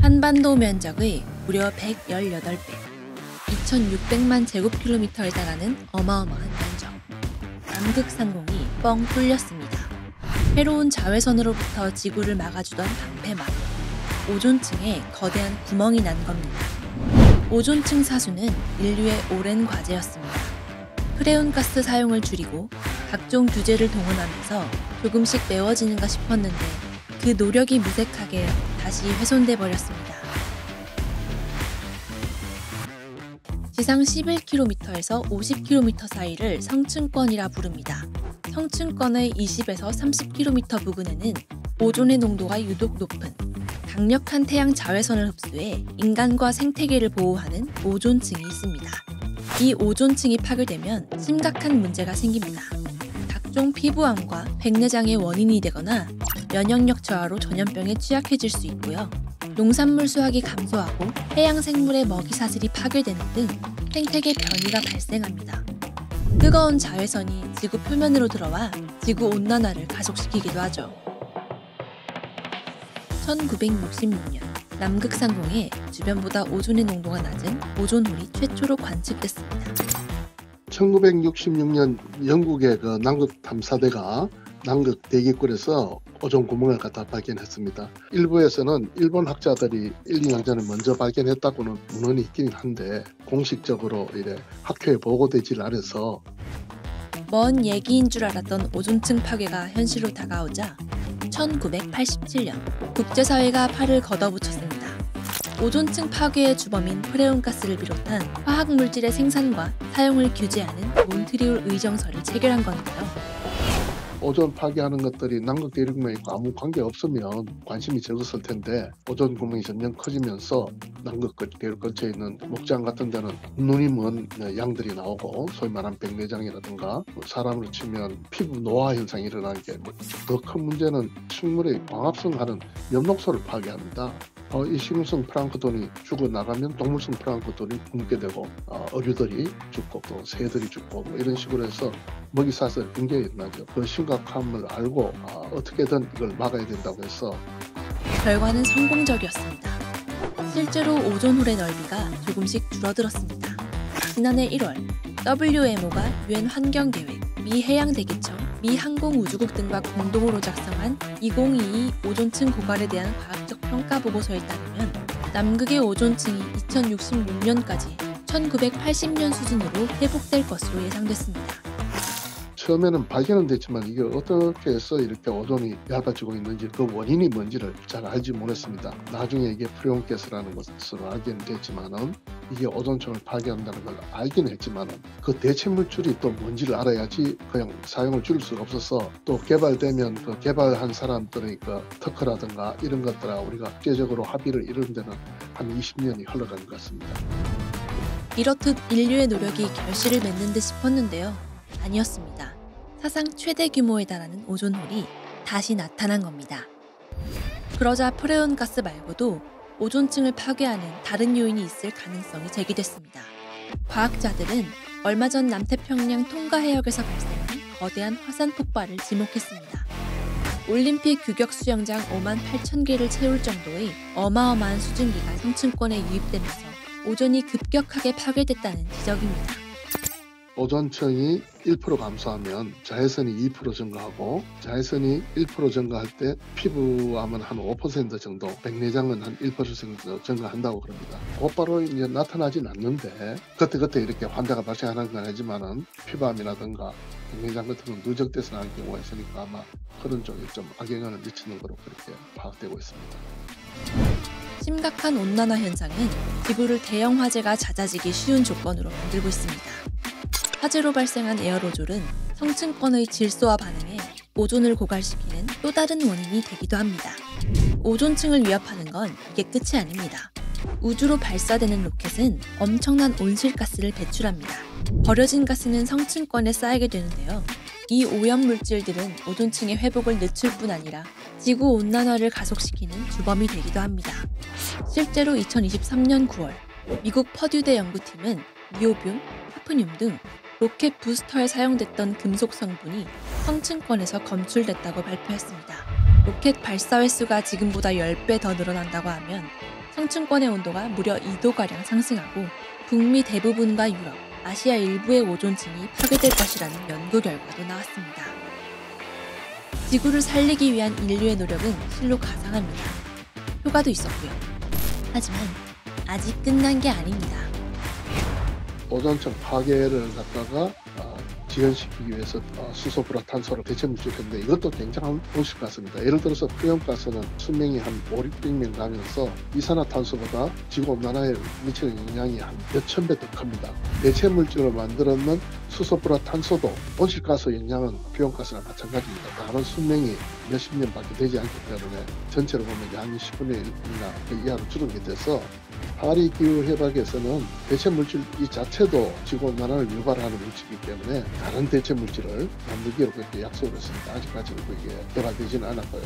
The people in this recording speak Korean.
한반도 면적의 무려 118배, 2,600만 제곱킬로미터에 달하는 어마어마한 면적. 남극 상공이 뻥 뚫렸습니다. 새로운 자외선으로부터 지구를 막아주던 방패막, 오존층에 거대한 구멍이 난 겁니다. 오존층 사수는 인류의 오랜 과제였습니다. 프레온가스 사용을 줄이고 각종 규제를 동원하면서 조금씩 메워지는가 싶었는데 그 노력이 무색하게 다시 훼손돼 버렸습니다. 지상 11km에서 50km 사이를 성층권이라 부릅니다. 성층권의 20에서 30km 부근에는 오존의 농도가 유독 높은 강력한 태양 자외선을 흡수해 인간과 생태계를 보호하는 오존층이 있습니다. 이 오존층이 파괴되면 심각한 문제가 생깁니다. 각종 피부암과 백내장의 원인이 되거나 면역력 저하로 전염병에 취약해질 수 있고요. 농산물 수확이 감소하고 해양 생물의 먹이 사슬이 파괴되는 등 생태계 변이가 발생합니다. 뜨거운 자외선이 지구 표면으로 들어와 지구 온난화를 가속시키기도 하죠. 1966년 남극 상공에 주변보다 오존의 농도가 낮은 오존홀이 최초로 관측됐습니다. 1966년 영국의 그 남극 탐사대가 남극 대기권에서 오존 구멍을 갖다 발견했습니다. 일부에서는 일본 학자들이 1, 2년 전에 먼저 발견했다고는 문헌이 있긴 한데 공식적으로 이래 학회에 보고되질 않아서 먼 얘기인 줄 알았던 오존층 파괴가 현실로 다가오자 1987년 국제사회가 팔을 걷어붙였습니다. 오존층 파괴의 주범인 프레온가스를 비롯한 화학물질의 생산과 사용을 규제하는 몬트리올 의정서를 체결한 건데요. 오존 파괴하는 것들이 남극 대륙만 있고 아무 관계 없으면 관심이 적었을 텐데 오존 구멍이 점점 커지면서 남극 대륙 근처에 있는 목장 같은 데는 눈이 먼 양들이 나오고 소위 말하는 백내장이라든가 사람으로 치면 피부 노화 현상이 일어나는 게 더 큰 문제는 식물의 광합성하는 엽록소를 파괴합니다. 이 식물성 플랑크톤이 죽어나가면 동물성 플랑크톤이 굶게 되고 어류들이 죽고 또 새들이 죽고 뭐 이런 식으로 해서 먹이 사슬이 굉장히 일어나죠. 그 심각함을 알고 어떻게든 이걸 막아야 된다고 해서 결과는 성공적이었습니다. 실제로 오존홀의 넓이가 조금씩 줄어들었습니다. 지난해 1월 WMO가 유엔 환경계획, 미 해양대기청, 미 항공우주국 등과 공동으로 작성한 2022 오존층 고갈에 대한 과학적 평가 보고서에 따르면 남극의 오존층이 2066년까지 1980년 수준으로 회복될 것으로 예상됐습니다. 처음에는 발견은 됐지만 이게 어떻게 해서 이렇게 오존이 얇아지고 있는지 그 원인이 뭔지를 잘 알지 못했습니다. 나중에 이게 프레온가스라는 것으로 알게 됐지만은 이게 오존층을 파괴한다는 걸 알긴 했지만은 그 대체 물질이 또 뭔지를 알아야지 그냥 사용을 줄일 수가 없어서 또 개발되면 그 개발한 사람들의 그 특허라든가 이런 것들과 우리가 국제적으로 합의를 이루는 데는 한 20년이 흘러간 것 같습니다. 이렇듯 인류의 노력이 결실을 맺는 듯 싶었는데요. 아니었습니다. 사상 최대 규모에 달하는 오존홀이 다시 나타난 겁니다. 그러자 프레온가스 말고도 오존층을 파괴하는 다른 요인이 있을 가능성이 제기됐습니다. 과학자들은 얼마 전 남태평양 통가 해역에서 발생한 거대한 화산 폭발을 지목했습니다. 올림픽 규격 수영장 58,000개를 채울 정도의 어마어마한 수증기가 성층권에 유입되면서 오존이 급격하게 파괴됐다는 지적입니다. 오존층이 1% 감소하면 자외선이 2% 증가하고 자외선이 1% 증가할 때 피부암은 한 5% 정도, 백내장은 한 1% 정도 증가한다고 그럽니다. 곧바로 이제 나타나진 않는데 그때 이렇게 환자가 발생하는 건 아니지만은 피부암이라든가 백내장 같은 건 누적돼서 나는 경우가 있으니까 아마 그런 쪽에 좀 악영향을 미치는 거로 그렇게 파악되고 있습니다. 심각한 온난화 현상은 지구를 대형 화재가 잦아지기 쉬운 조건으로 만들고 있습니다. 화재로 발생한 에어로졸은 성층권의 질소와 반응해 오존을 고갈시키는 또 다른 원인이 되기도 합니다. 오존층을 위협하는 건 이게 끝이 아닙니다. 우주로 발사되는 로켓은 엄청난 온실가스를 배출합니다. 버려진 가스는 성층권에 쌓이게 되는데요. 이 오염물질들은 오존층의 회복을 늦출 뿐 아니라 지구 온난화를 가속시키는 주범이 되기도 합니다. 실제로 2023년 9월 미국 퍼듀대 연구팀은 니오뷴, 하프늄 등 로켓 부스터에 사용됐던 금속 성분이 성층권에서 검출됐다고 발표했습니다. 로켓 발사 횟수가 지금보다 10배 더 늘어난다고 하면 성층권의 온도가 무려 2도가량 상승하고 북미 대부분과 유럽, 아시아 일부의 오존층이 파괴될 것이라는 연구 결과도 나왔습니다. 지구를 살리기 위한 인류의 노력은 실로 가상합니다. 효과도 있었고요. 하지만 아직 끝난 게 아닙니다. 오존층 파괴를 갖다가 지연시키기 위해서 수소불화탄소를 대체물질했는데 이것도 굉장한 온실가스입니다. 예를 들어서 토양가스는 수명이 한 500~600년 가면서 이산화탄소보다 지구온난화에 미치는 영향이 한 몇천 배 더 큽니다. 대체물질을 만들었는 수소불화탄소도 온실가스 영향은 토양가스랑 마찬가지입니다. 다른 수명이 몇십 년밖에 되지 않기 때문에 전체로 보면 양 10분의 1이나 그 이하로 줄게 돼서 파리 기후 협약에서는 대체 물질 이 자체도 지구온난화를 유발하는 물질이기 때문에 다른 대체 물질을 만들기로 그렇게 약속을 했습니다. 아직까지는 그게 개발되지는 않았고요.